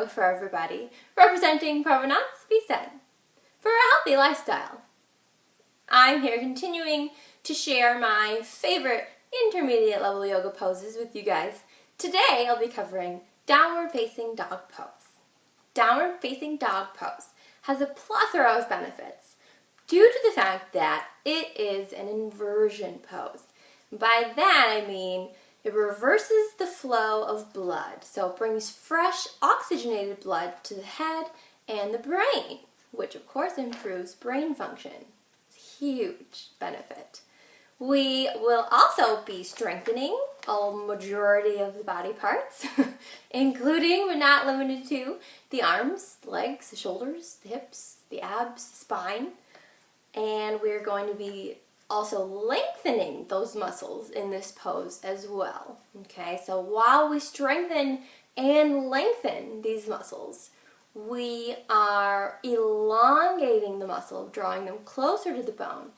yoga for everybody, representing Provenance Vie Saine for a healthy lifestyle. I'm here continuing to share my favorite intermediate level yoga poses with you guys. Today I'll be covering downward facing dog pose. Downward facing dog pose has a plethora of benefits due to the fact that it is an inversion pose. By that I mean it reverses the flow of blood, so it brings fresh oxygenated blood to the head and the brain, which of course improves brain function. It's a huge benefit. We will also be strengthening a majority of the body parts, including but not limited to the arms, the legs, the shoulders, the hips, the abs, the spine, and we're going to be also lengthening those muscles in this pose as well. Okay, so while we strengthen and lengthen these muscles, we are elongating the muscle, drawing them closer to the bone,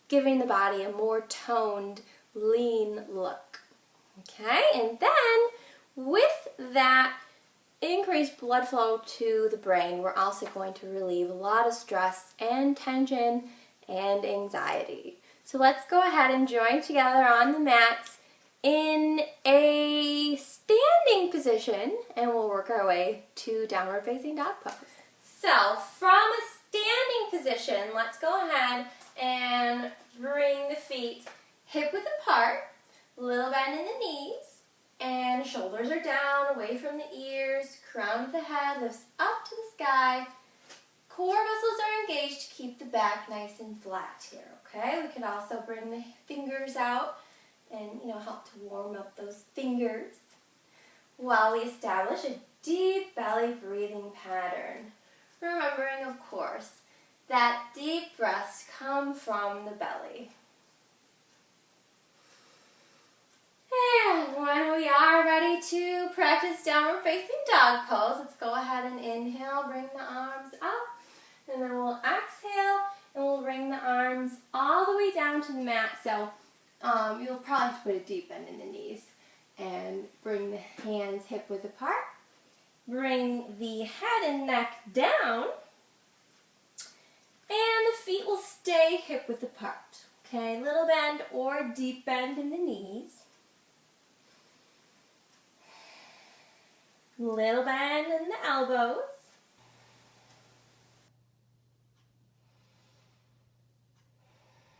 giving the body a more toned, lean look. Okay, and then with that increased blood flow to the brain, we're also going to relieve a lot of stress and tension and anxiety. So let's go ahead and join together on the mats in a standing position, and we'll work our way to downward facing dog pose. So from a standing position, let's go ahead and bring the feet hip width apart, little bend in the knees, and shoulders are down, away from the ears, crown of the head lifts up to the sky. Core muscles are engaged to keep the back nice and flat here, okay? We can also bring the fingers out and, help to warm up those fingers while we establish a deep belly breathing pattern. Remembering, of course, that deep breaths come from the belly. And when we are ready to practice downward facing dog pose, let's go ahead and inhale, bring the arms up. And then we'll exhale and we'll bring the arms all the way down to the mat. So you'll probably have to put a deep bend in the knees and bring the hands hip width apart. Bring the head and neck down and the feet will stay hip width apart. Okay, little bend or deep bend in the knees. Little bend in the elbows.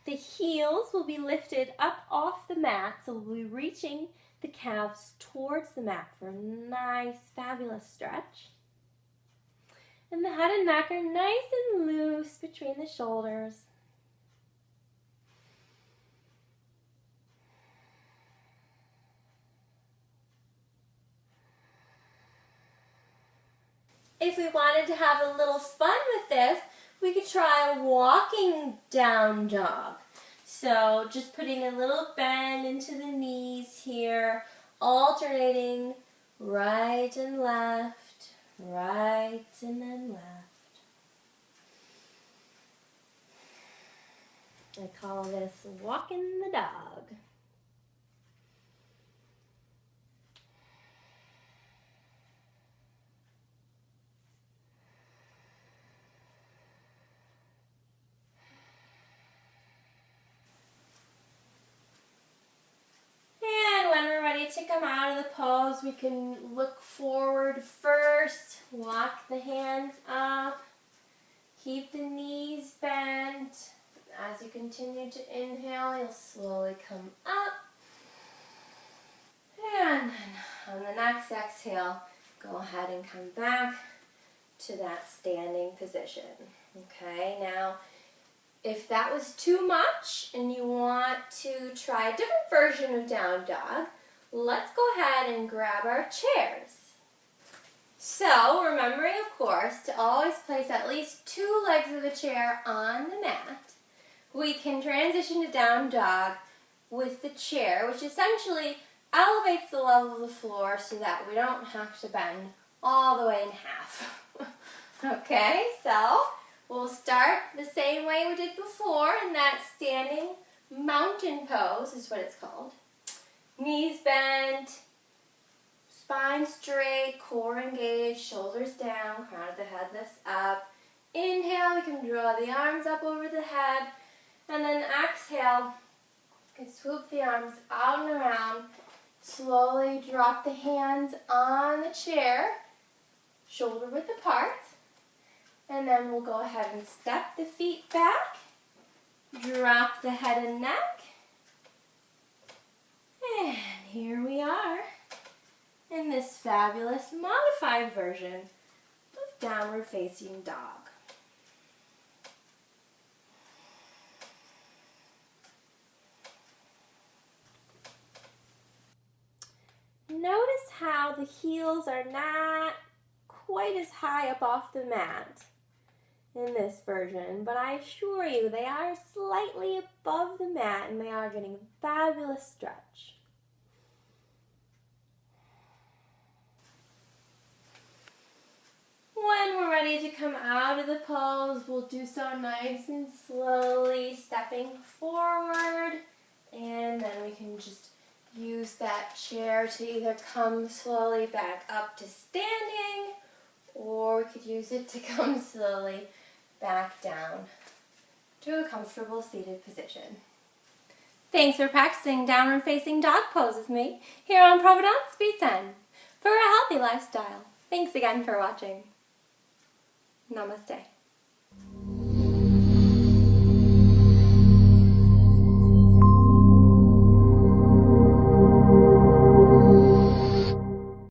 The heels will be lifted up off the mat, so we'll be reaching the calves towards the mat for a nice, fabulous stretch. And the head and neck are nice and loose between the shoulders. If we wanted to have a little fun with this, we could try a walking down dog. So just putting a little bend into the knees here, alternating right and left, right and then left. I call this walking the dog. To come out of the pose, we can look forward first, walk the hands up, keep the knees bent. As you continue to inhale, you'll slowly come up. And then on the next exhale, go ahead and come back to that standing position. Okay, now if that was too much and you want to try a different version of down dog, let's go ahead and grab our chairs. So, remembering, of course, to always place at least 2 legs of the chair on the mat, we can transition to down dog with the chair, which essentially elevates the level of the floor so that we don't have to bend all the way in half. Okay, so we'll start the same way we did before in that standing mountain pose is what it's called. Knees bent, spine straight, core engaged, shoulders down, crown of the head lifts up. Inhale, we can draw the arms up over the head, and then exhale, you can swoop the arms out and around. Slowly drop the hands on the chair, shoulder width apart, and then we'll go ahead and step the feet back, drop the head and neck, and here we are in this fabulous modified version of downward facing dog. Notice how the heels are not quite as high up off the mat in this version, but I assure you they are slightly above the mat and they are getting fabulous stretch. When we're ready to come out of the pose, we'll do so nice and slowly, stepping forward, and then we can just use that chair to either come slowly back up to standing, or we could use it to come slowly back down to a comfortable seated position. Thanks for practicing downward facing dog pose with me here on Provenance Vie Saine for a healthy lifestyle. Thanks again for watching. Namaste.